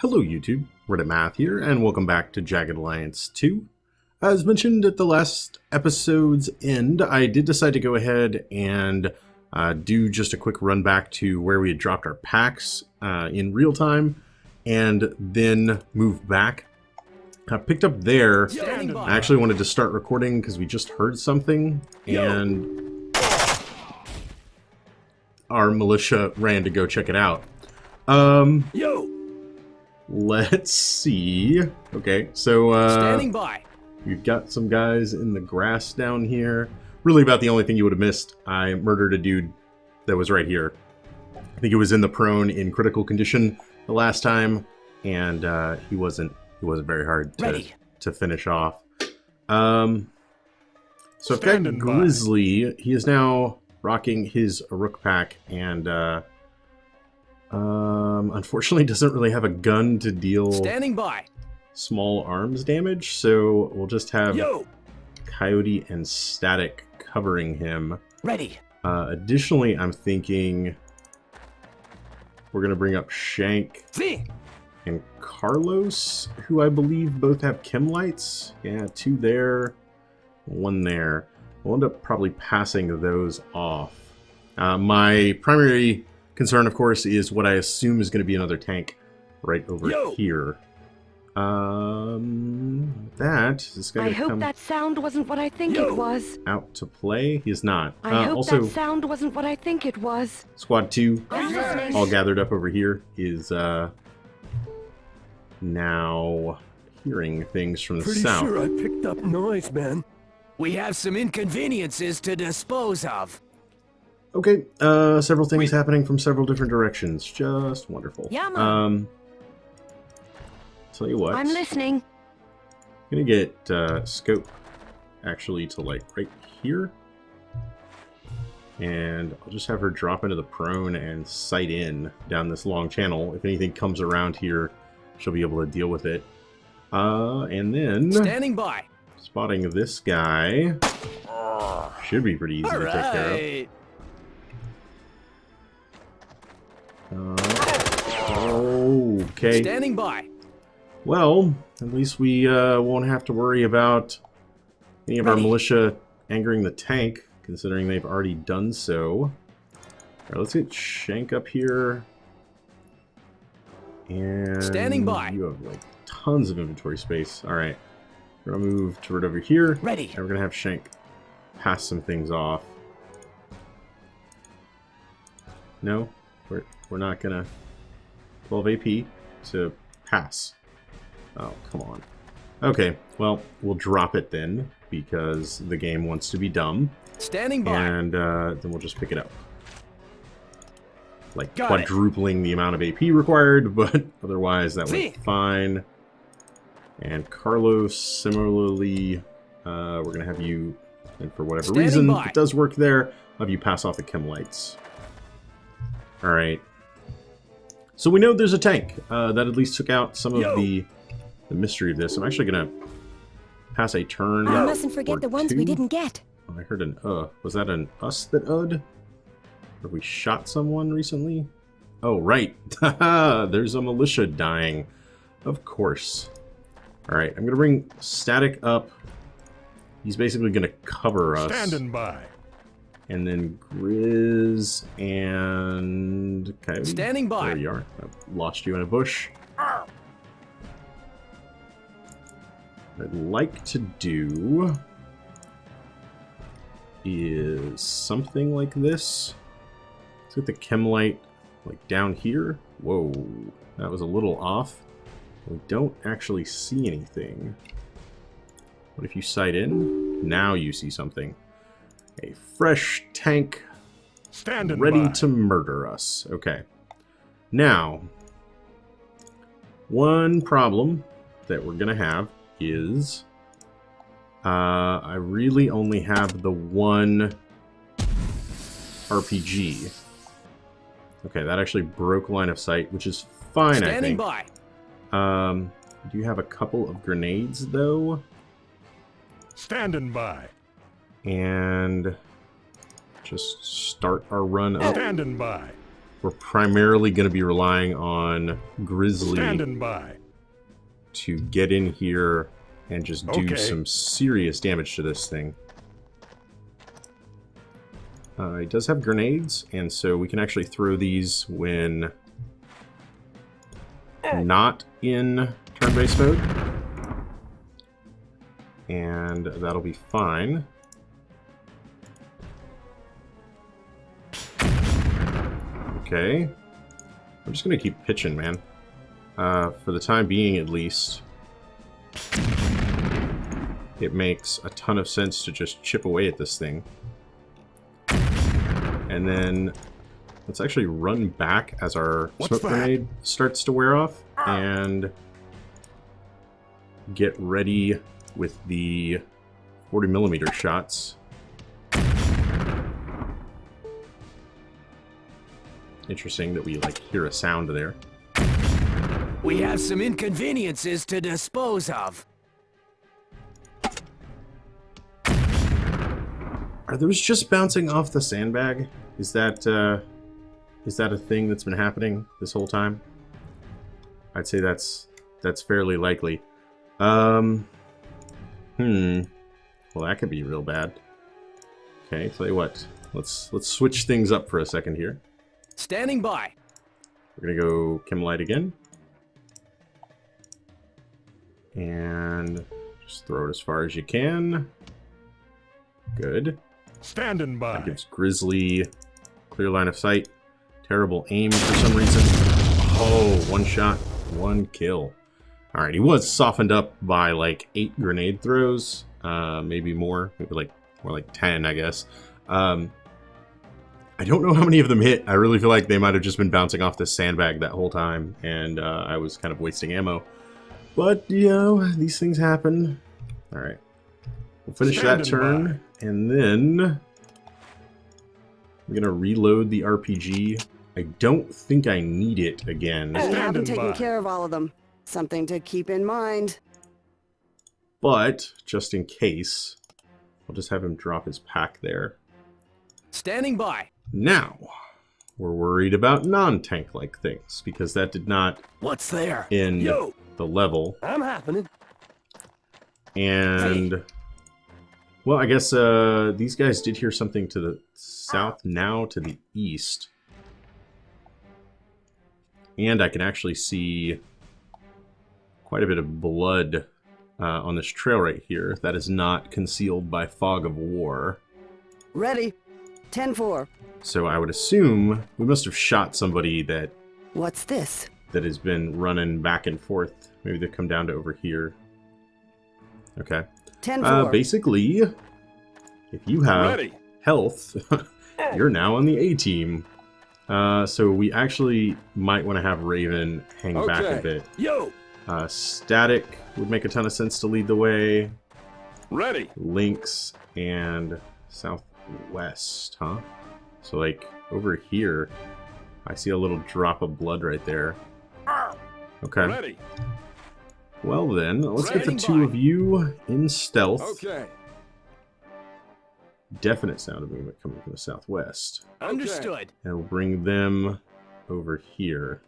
Hello YouTube, Reddit Math here, and welcome back to Jagged Alliance 2. As mentioned at the last episode's end, I did decide to go ahead and do just a quick run back to where we had dropped our packs in real time, and then move back. I picked up there. I actually wanted to start recording because we just heard something, and our militia ran to go check it out. Let's see. Okay, so standing by. We've got some guys in the grass down here. Really about the only thing you would have missed. I murdered a dude that was right here. I think it was in the prone in critical condition the last time, and he wasn't very hard to finish off. So I've got Grizzly. He is now rocking his Arulco pack, and unfortunately doesn't really have a gun to deal small arms damage, so we'll just have Coyote and Static covering him. Additionally, I'm thinking we're gonna bring up Shank and Carlos, who I believe both have chem lights. Yeah, 2 there, 1 there. We'll end up probably passing those off. My primary concern, of course, is what I assume is going to be another tank right over here. This guy I hope that sound wasn't what I think it was. Out to play? He is not. I hope also, that sound wasn't what I think it was. Squad 2, listening. all gathered up over here, is now hearing things from the south. Pretty sure I picked up noise, man. We have some inconveniences to dispose of. Okay, several things happening from several different directions. Just wonderful. Yeah, man. Tell you what. I'm listening. I'm gonna get Scope actually to like right here. And I'll just have her drop into the prone and sight in down this long channel. If anything comes around here, she'll be able to deal with it. And then standing by. Spotting this guy should be pretty easy to take care of. Okay. Standing by. Well, at least we won't have to worry about any of our militia angering the tank, considering they've already done so. All right, let's get Shank up here. And standing by. You have like tons of inventory space. All right, we're gonna move to right over here. And we're gonna have Shank pass some things off. No, we're not gonna. 12 AP to pass. Oh, come on. Okay, well, we'll drop it then, because the game wants to be dumb. Standing by. And then we'll just pick it up. Like quadrupling the amount of AP required, but otherwise that went fine. And Carlos, similarly, we're going to have you, and for whatever reason, it does work there, have you pass off the chem lights. Alright. So we know there's a tank. That at least took out some of the mystery of this. I'm actually going to pass a turn. I mustn't forget the ones we didn't get. Oh, I heard an Was that an us that Or we shot someone recently? Oh, right. There's a militia dying. Of course. Alright, I'm going to bring Static up. He's basically going to cover us. Standing by. And then Grizz and Coyote. Standing by. There you are. I lost you in a bush. What I'd like to do is something like this. Let's get the chem light like down here. Whoa, that was a little off. We don't actually see anything. What if you sight in? Now you see something. A fresh tank ready to murder us. Okay. Now, one problem that we're going to have is I really only have the one RPG. Okay, that actually broke line of sight, which is fine, I think. Do you have a couple of grenades, though? Standing by. And just start our run up. Standing by. we're primarily going to be relying on Grizzly Standing by. to get in here and just do some serious damage to this thing. It does have grenades, and so we can actually throw these when not in turn-based mode. And that'll be fine. Okay. I'm just going to keep pitching, man. For the time being, at least. It makes a ton of sense to just chip away at this thing. And then let's actually run back as our smoke grenade starts to wear off. And get ready with the 40mm shots. Interesting that we, like, hear a sound there. We have some inconveniences to dispose of. Are those just bouncing off the sandbag? Is that a thing that's been happening this whole time? I'd say that's fairly likely. Well, that could be real bad. Okay, tell you what. Let's switch things up for a second here. Standing by. We're gonna go Chemolite again. And just throw it as far as you can. Good. Standing by. That gives Grizzly clear line of sight. Terrible aim for some reason. Oh, one shot, one kill. Alright, he was softened up by like 8 grenade throws. Maybe more. Maybe like more like 10, I guess. I don't know how many of them hit. I really feel like they might have just been bouncing off this sandbag that whole time, and I was kind of wasting ammo. But, you know, these things happen. Alright. We'll finish that turn, and then I'm going to reload the RPG. I don't think I need it again. I haven't taken care of all of them. Something to keep in mind. But, just in case, I'll just have him drop his pack there. Standing by. Now, we're worried about non-tank-like things, because that did not What's there? end the level. I'm happening. And, well, I guess these guys did hear something to the south, now to the east. And I can actually see quite a bit of blood on this trail right here. That is not concealed by fog of war. Ready. 10-4. So I would assume we must have shot somebody that What's this? that has been running back and forth. Maybe they come down to over here. Okay. 10-4. Basically, if you have health, you're now on the A team. So we actually might want to have Raven hang back a bit. Static would make a ton of sense to lead the way. Lynx and southwest, huh? So like over here, I see a little drop of blood right there. Okay. Well then, let's get the two of you in stealth. Definite sound of movement coming from the southwest. Understood. And we'll bring them over here.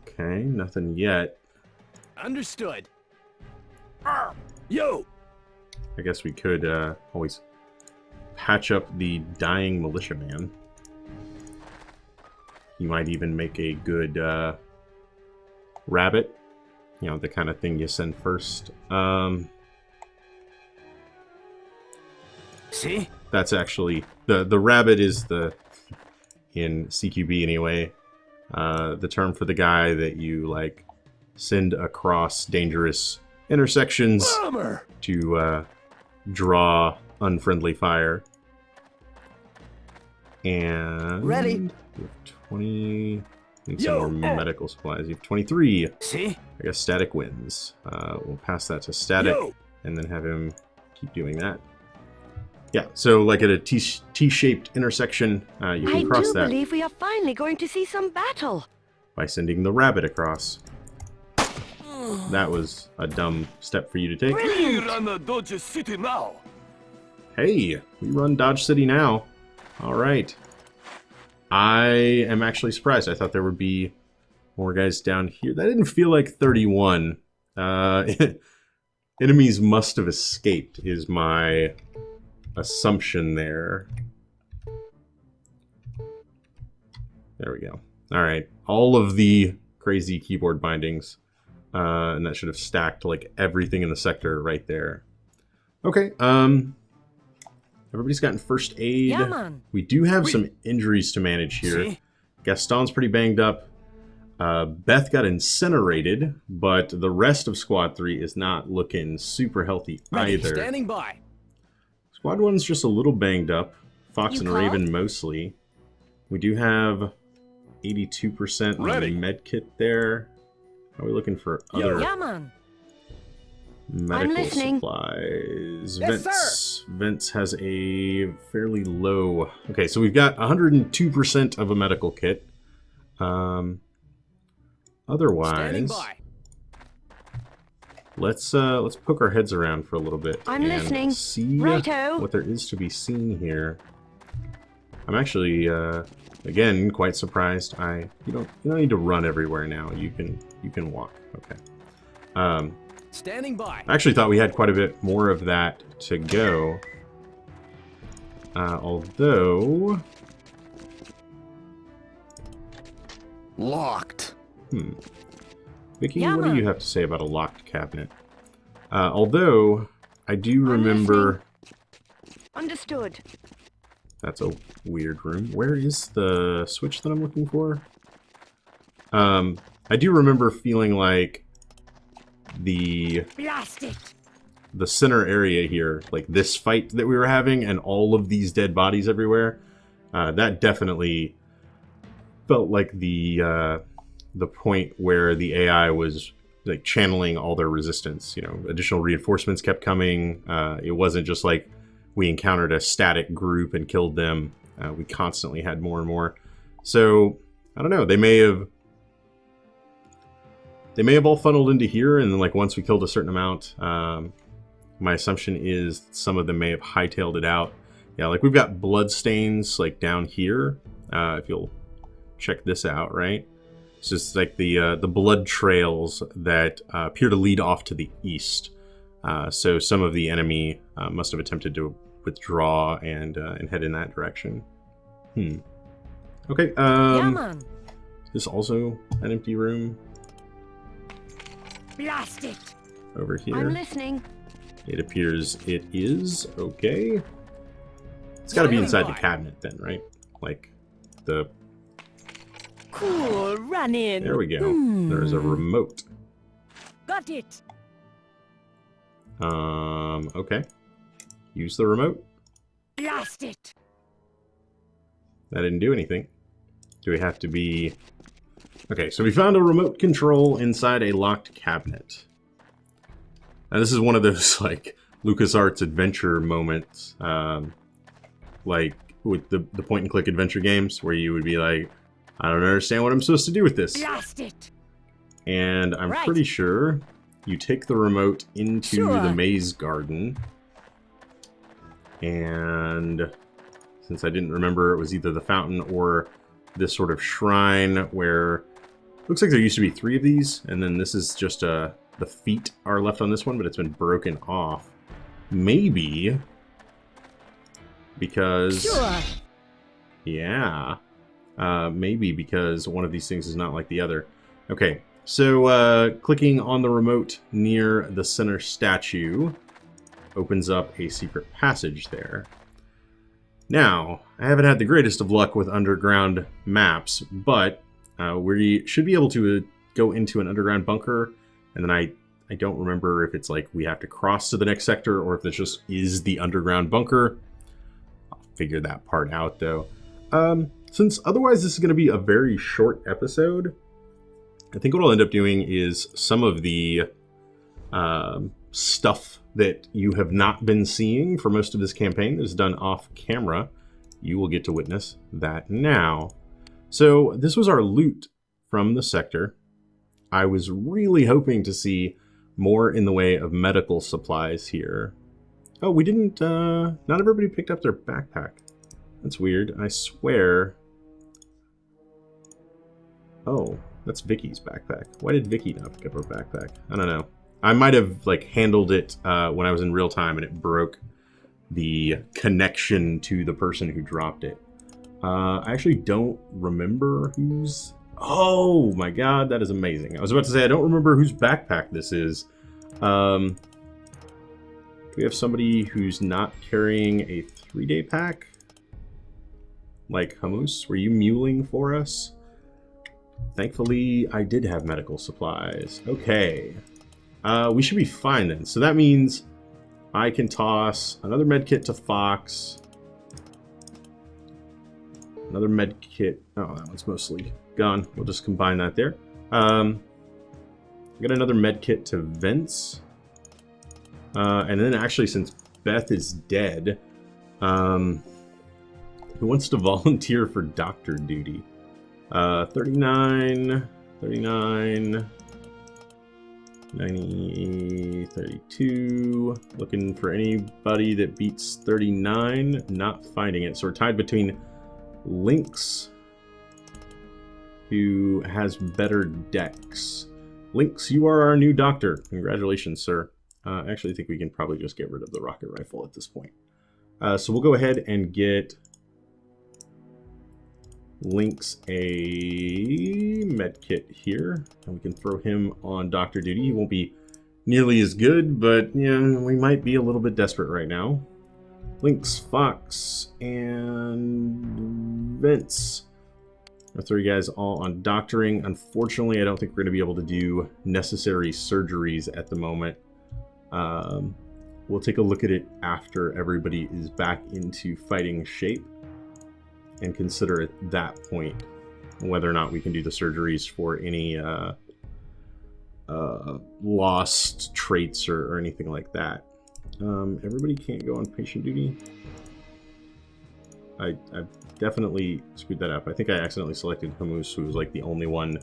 Okay, nothing yet. Understood. I guess we could always patch up the dying militia man. He might even make a good rabbit. You know, the kind of thing you send first. See? That's actually the rabbit is the, in CQB anyway, the term for the guy that you like send across dangerous intersections to draw unfriendly fire. And ready. You have 20. Need some more medical supplies. You have 23. See? I guess static wins. We'll pass that to static and then have him keep doing that. Yeah, so like at a T-shaped intersection, you can cross that. I do believe we are finally going to see some battle. By sending the rabbit across. That was a dumb step for you to take. We run Dodge City now. Hey, we run Dodge City now. All right. I am actually surprised. I thought there would be more guys down here. That didn't feel like 31. Enemies must have escaped, is my assumption there. There we go. All right. All of the crazy keyboard bindings. And that should have stacked like everything in the sector right there. Okay. Everybody's gotten first aid. Yeah, man. We do have some injuries to manage here. See? Gaston's pretty banged up. Beth got incinerated, but the rest of Squad 3 is not looking super healthy either. Standing by. Squad 1's just a little banged up. Fox You and called? Raven mostly. We do have 82% on the med kit there. How are we looking for other Yeah, man. medical listening. supplies? Yes, Vents has a fairly low... Okay, so we've got 102% of a medical kit. Standing Otherwise, by. let's poke our heads around for a little bit I'm and listening. see Righto. what there is to be seen here. I'm actually again quite surprised. You don't need to run everywhere now. You can walk. Okay. Standing by. I actually thought we had quite a bit more of that to go. Although Locked. Vicky, Yeah, what do man. you have to say about a locked cabinet? Although I do remember Understood. that's a weird room. Where is the switch that I'm looking for? I do remember feeling like Blast it. the center area here, like this fight that we were having and all of these dead bodies everywhere, that definitely felt like the point where the AI was like channeling all their resistance. You know, additional reinforcements kept coming. It wasn't just like we encountered a static group and killed them. We constantly had more and more. So I don't know. They may have all funneled into here, and then like once we killed a certain amount, my assumption is some of them may have hightailed it out. Yeah, like we've got blood stains like down here. If you'll check this out, right? It's just like the blood trails that appear to lead off to the east. So some of the enemy must have attempted to withdraw and head in that direction. Okay. Yeah, man. Is this also an empty room? Blast it. Over here. I'm listening. It appears it is. Okay. It's got to be inside the cabinet then, right? Like the... Cool, run in. There we go. There's a remote. Got it. Okay. Use the remote. Blast it. That didn't do anything. Do we have to be... Okay, so we found a remote control inside a locked cabinet. Now this is one of those, like, LucasArts adventure moments. Like, with the point-and-click adventure games, where you would be like, I don't understand what I'm supposed to do with this. Blast it. And I'm Right. pretty sure you take the remote into Sure. the maze garden. And since I didn't remember, it was either the fountain or this sort of shrine where... Looks like there used to be 3 of these, and then this is just the feet are left on this one, but it's been broken off. Maybe because... Sure. Yeah. Maybe because one of these things is not like the other. Okay, so clicking on the remote near the center statue opens up a secret passage there. Now, I haven't had the greatest of luck with underground maps, but we should be able to go into an underground bunker, and then I don't remember if it's like we have to cross to the next sector or if it just is the underground bunker. I'll figure that part out, though. Since otherwise this is going to be a very short episode, I think what I'll end up doing is some of the stuff that you have not been seeing for most of this campaign that is done off camera. You will get to witness that now. So this was our loot from the sector. I was really hoping to see more in the way of medical supplies here. Oh, we didn't, not everybody picked up their backpack. That's weird. I swear Oh, that's Vicky's backpack. Why did Vicky not pick up her backpack? I don't know. I might have like handled it when I was in real time and it broke the connection to the person who dropped it. I actually don't remember whose... Oh my god, that is amazing. I was about to say I don't remember whose backpack this is. Do we have somebody who's not carrying a 3-day pack? Like Hummus? Were you muling for us? Thankfully, I did have medical supplies. Okay. We should be fine then. So that means I can toss another medkit to Fox. Another medkit. Oh, that one's mostly gone. We'll just combine that there. I got another medkit to Vince. And then actually, since Beth is dead, who wants to volunteer for doctor duty? 39, 39, 90, 32. Looking for anybody that beats 39. Not finding it. So we're tied between Lynx, who has better dex. Lynx, you are our new doctor. Congratulations, sir. I actually think we can probably just get rid of the rocket rifle at this point. So we'll go ahead and get Lynx a medkit here, and we can throw him on doctor duty. He won't be nearly as good, but yeah, we might be a little bit desperate right now. Lynx, Fox, and Vince. I'll throw you guys all on doctoring. Unfortunately, I don't think we're going to be able to do necessary surgeries at the moment. We'll take a look at it after everybody is back into fighting shape and consider at that point whether or not we can do the surgeries for any lost traits or anything like that. Everybody can't go on patient duty. I've definitely screwed that up. I think I accidentally selected Hummus, who was like the only one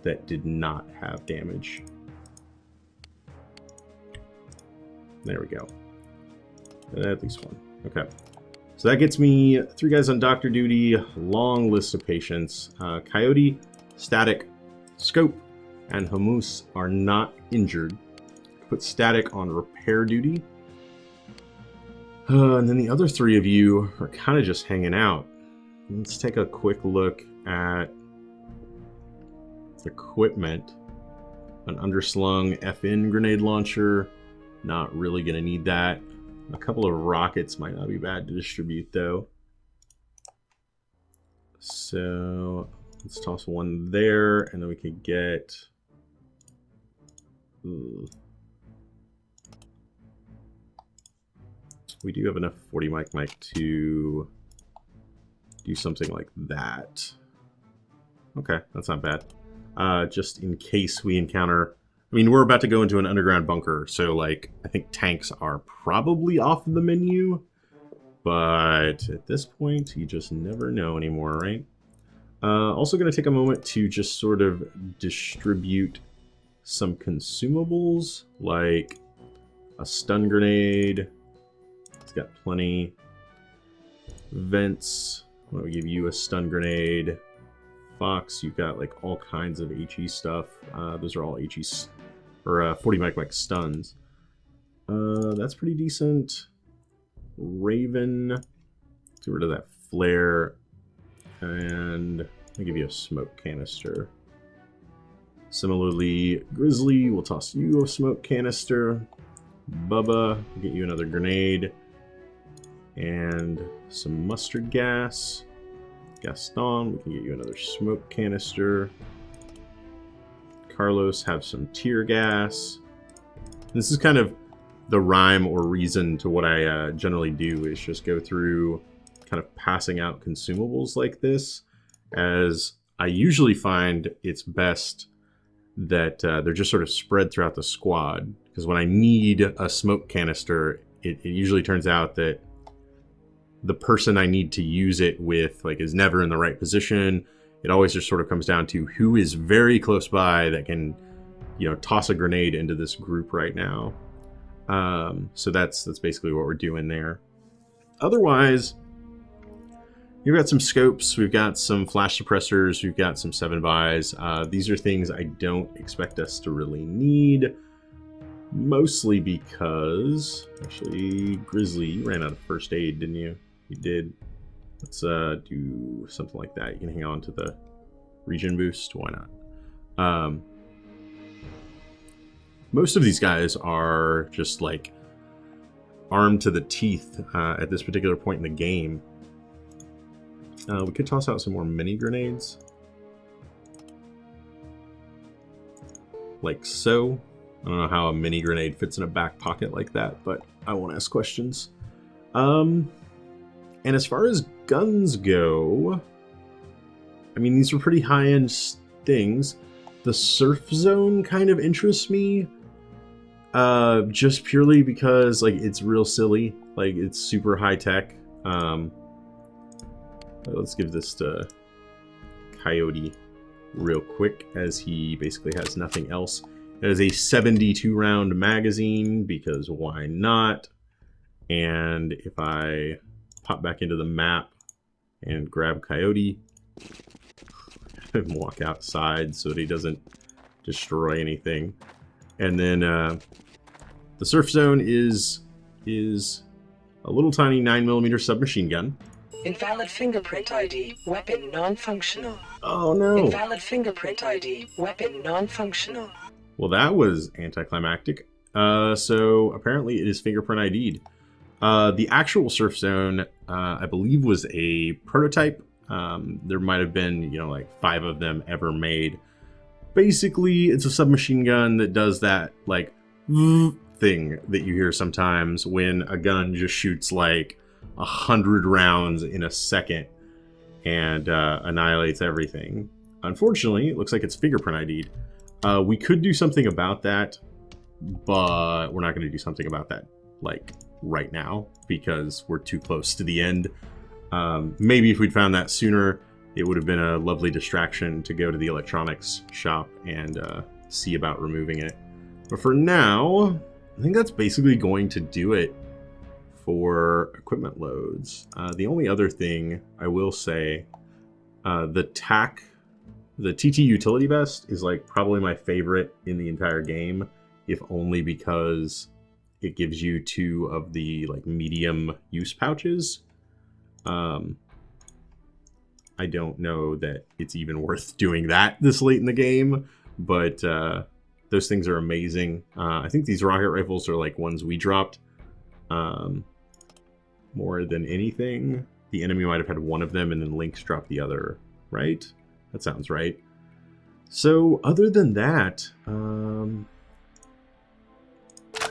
that did not have damage. There we go. At least one. Okay. So that gets me 3 guys on doctor duty. Long list of patients. Coyote, Static, Scope, and Hummus are not injured. Put Static on repair duty. And then the other 3 of you are kind of just hanging out. Let's take a quick look at equipment. An underslung FN grenade launcher. Not really going to need that. A couple of rockets might not be bad to distribute, though. So let's toss one there, and then we could get... Ooh. We do have enough 40 mic to do something like that. Okay, that's not bad. Just in case we encounter... I mean, we're about to go into an underground bunker, so, like, I think tanks are probably off the menu. But at this point, you just never know anymore, right? Also going to take a moment to just sort of distribute some consumables, like a stun grenade. It's got plenty. Vents, I'm going to give you a stun grenade. Fox, you've got like all kinds of HE stuff. Those are all HE or 40 mic stuns. That's pretty decent. Raven, get rid of that flare, and I'll give you a smoke canister. Similarly, Grizzly, we'll toss you a smoke canister. Bubba, we'll get you another grenade and some mustard gas. Gaston, we can get you another smoke canister. Carlos, have some tear gas. This is kind of the rhyme or reason to what I generally do, is just go through kind of passing out consumables like this, as I usually find it's best that they're just sort of spread throughout the squad, because when I need a smoke canister, it usually turns out that the person I need to use it with like is never in the right position. It always just sort of comes down to who is very close by that can, you know, toss a grenade into this group right now. So that's basically what we're doing there. Otherwise, We've got some scopes, we've got some flash suppressors, we've got some 7-buys. These are things I don't expect us to really need. Mostly because... Actually, Grizzly, you ran out of first aid, didn't you? You did. Let's do something like that. You can hang on to the regen boost. Why not? Most of these guys are just like armed to the teeth at this particular point in the game. We could toss out some more mini grenades. Like so. I don't know how a mini grenade fits in a back pocket like that, but I won't ask questions. And as far as guns go, I mean, these are pretty high-end things. The surf zone kind of interests me, just purely because, like, it's real silly. Like, it's super high-tech. Let's give this to Coyote real quick, as he basically has nothing else. It is a 72-round magazine, because why not? And if I pop back into the map and grab Coyote and walk outside so that he doesn't destroy anything. And then the surf zone is a little tiny 9mm submachine gun. Invalid fingerprint ID. Weapon non-functional. Oh no. Invalid fingerprint ID. Weapon non-functional. Well, that was anticlimactic. So apparently it is fingerprint ID'd. The actual surf zone, I believe, was a prototype. There might have been, you know, like 5 of them ever made. Basically, it's a submachine gun that does that, like, thing that you hear sometimes when a gun just shoots, like, 100 rounds in a second and annihilates everything. Unfortunately, it looks like it's fingerprint ID'd. We could do something about that, but we're not going to do something about that, like, right now, because we're too close to the end. Maybe if we'd found that sooner, it would have been a lovely distraction to go to the electronics shop and see about removing it. But for now, I think that's basically going to do it for equipment loads. The only other thing I will say, the TT utility vest is like probably my favorite in the entire game, if only because it gives you 2 of the like medium use pouches. I don't know that it's even worth doing that this late in the game, but those things are amazing. I think these rocket rifles are like ones we dropped more than anything. The enemy might have had one of them and then Lynx dropped the other, right? That sounds right. So other than that, I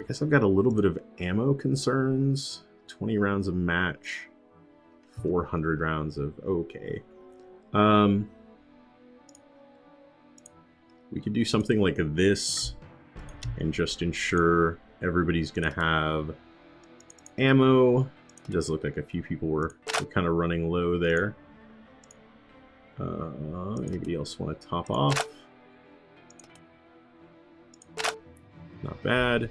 guess I've got a little bit of ammo concerns. 20 rounds of match, 400 rounds of okay. We could do something like this and just ensure everybody's gonna have ammo. It does look like a few people were kind of running low there. Anybody else want to top off? Not bad.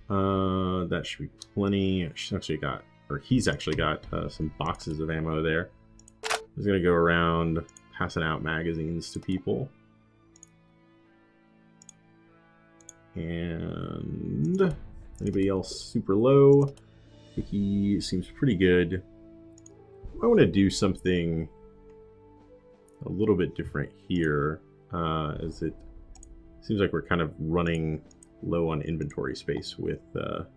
That should be plenty. She's actually got, or he's actually got some boxes of ammo there. He's gonna go around passing out magazines to people. And anybody else super low? He seems pretty good. I want to do something a little bit different here, as it seems like we're kind of running low on inventory space with good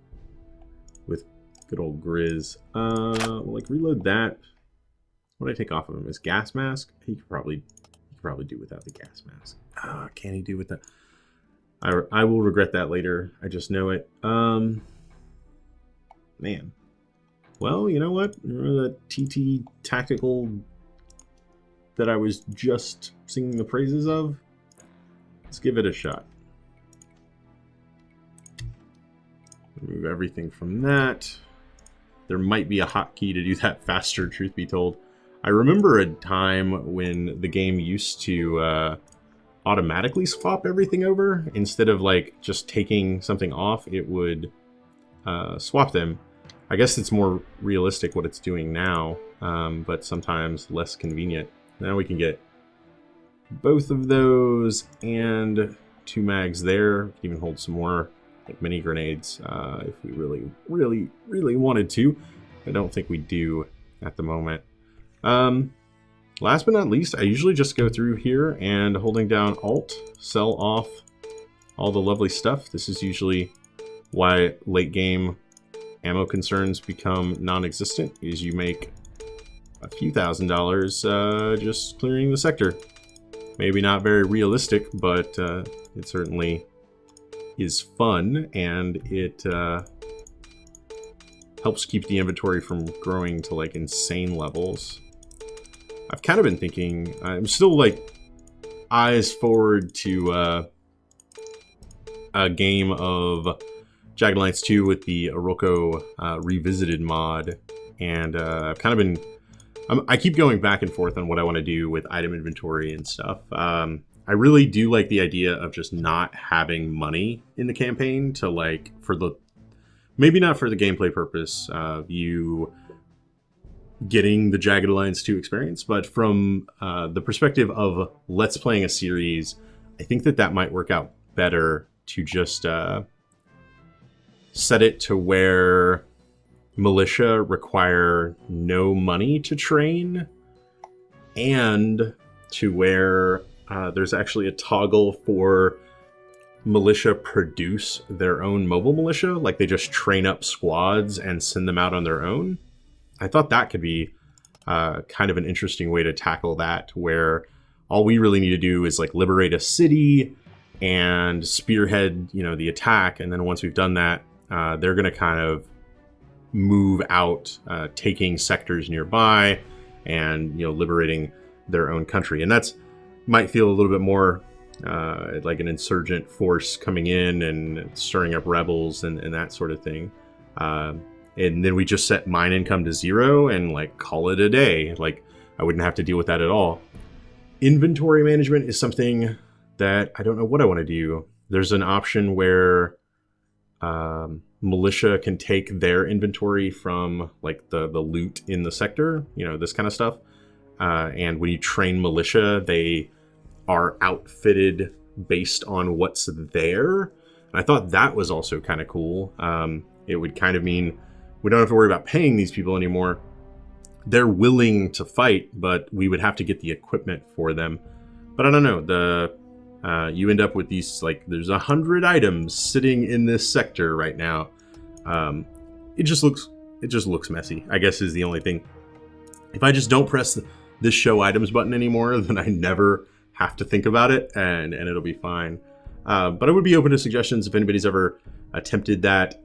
old Grizz. We'll like reload that. What do I take off of him? His gas mask? He could probably do without the gas mask. Can he do with that? I will regret that later. I just know it. Man. Well, you know what? Remember that TT tactical that I was just singing the praises of? Let's give it a shot. Remove everything from that. There might be a hotkey to do that faster, truth be told. I remember a time when the game used to automatically swap everything over. Instead of like just taking something off, it would swap them. I guess it's more realistic what it's doing now. but sometimes less convenient. Now we can get both of those and 2 mags there. We can even hold some more like mini grenades if we really wanted to. I don't think we do at the moment. Last but not least, I usually just go through here and holding down Alt, sell off all the lovely stuff. This is usually why late game ammo concerns become non-existent, is you make a few $1,000s just clearing the sector. Maybe not very realistic, but it certainly is fun, and it helps keep the inventory from growing to like insane levels. I've kind of been thinking, I'm still like eyes forward to a game of Jagged Alliance 2 with the Arulco Revisited mod, and I've kind of been, I keep going back and forth on what I want to do with item inventory and stuff. I really do like the idea of just not having money in the campaign to like, for the, maybe not for the gameplay purpose of you getting the Jagged Alliance 2 experience, but from the perspective of let's playing a series, I think that that might work out better to just set it to where militia require no money to train, and to where there's actually a toggle for militia produce their own mobile militia, like they just train up squads and send them out on their own. I thought that could be kind of an interesting way to tackle that, where all we really need to do is like liberate a city and spearhead, you know, the attack, and then once we've done that, they're going to kind of move out, taking sectors nearby and, you know, liberating their own country. And that's might feel a little bit more like an insurgent force coming in and stirring up rebels and that sort of thing. And then we just set mine income to 0 and like call it a day. Like I wouldn't have to deal with that at all. Inventory management is something that I don't know what I want to do. There's an option where militia can take their inventory from like the loot in the sector, you know, this kind of stuff. And when you train militia, they are outfitted based on what's there. And I thought that was also kind of cool. It would kind of mean we don't have to worry about paying these people anymore. They're willing to fight, but we would have to get the equipment for them. But I don't know, you end up with these, like, there's 100 items sitting in this sector right now. It just looks messy, I guess, is the only thing. If I just don't press this show items button anymore, then I never have to think about it, and it'll be fine. But I would be open to suggestions if anybody's ever attempted that.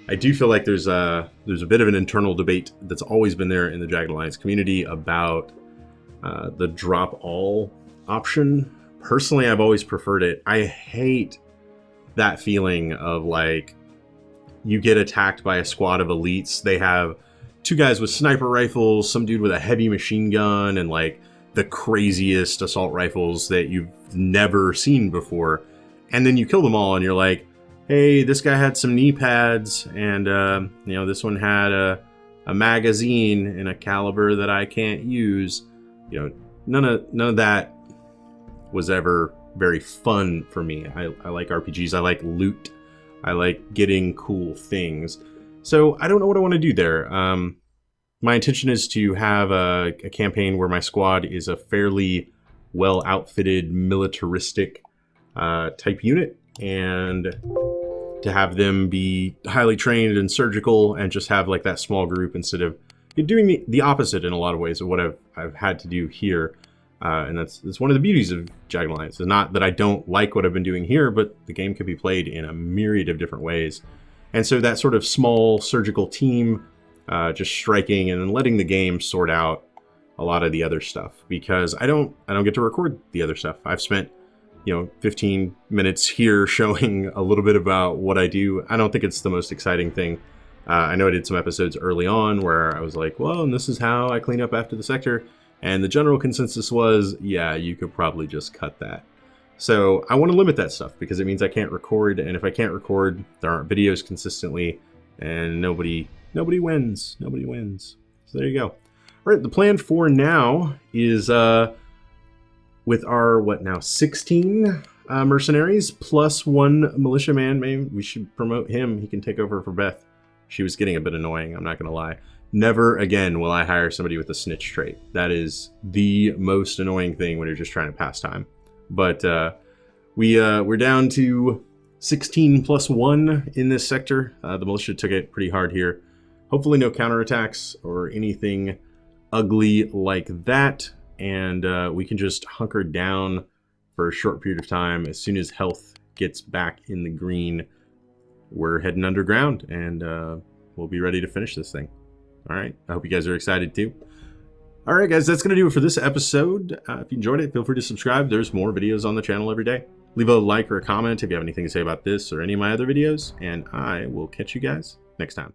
I do feel like there's a bit of an internal debate that's always been there in the Jagged Alliance community about the drop all option. Personally, I've always preferred it. I hate that feeling of like you get attacked by a squad of elites. They have 2 guys with sniper rifles, some dude with a heavy machine gun, and like the craziest assault rifles that you've never seen before. And then you kill them all and you're like, hey, this guy had some knee pads, and you know, this one had a magazine in a caliber that I can't use. You know, none of that was ever very fun for me. I like RPGs. I like loot. I like getting cool things. So I don't know what I want to do there. My intention is to have a campaign where my squad is a fairly well outfitted militaristic type unit, and to have them be highly trained and surgical, and just have like that small group instead of doing the opposite in a lot of ways of what I've had to do here. And that's one of the beauties of Jagged Alliance. It's not that I don't like what I've been doing here, but the game can be played in a myriad of different ways. And so that sort of small surgical team, just striking and then letting the game sort out a lot of the other stuff, because I don't get to record the other stuff. I've spent, you know, 15 minutes here showing a little bit about what I do. I don't think it's the most exciting thing. I know I did some episodes early on where I was like, well, and this is how I clean up after the sector. And the general consensus was, yeah, you could probably just cut that. So I want to limit that stuff because it means I can't record. And if I can't record, there aren't videos consistently, and nobody wins. Nobody wins. So there you go. All right, the plan for now is with our, what now, 16 mercenaries plus 1 militiaman. Maybe we should promote him. He can take over for Beth. She was getting a bit annoying, I'm not going to lie. Never again will I hire somebody with a snitch trait. That is the most annoying thing when you're just trying to pass time. But we're down to 16 plus 1 in this sector. The militia took it pretty hard here. Hopefully no counterattacks or anything ugly like that. And we can just hunker down for a short period of time. As soon as health gets back in the green, we're heading underground, and we'll be ready to finish this thing. All right, I hope you guys are excited too. All right, guys, that's going to do it for this episode. If you enjoyed it, feel free to subscribe. There's more videos on the channel every day. Leave a like or a comment if you have anything to say about this or any of my other videos, and I will catch you guys next time.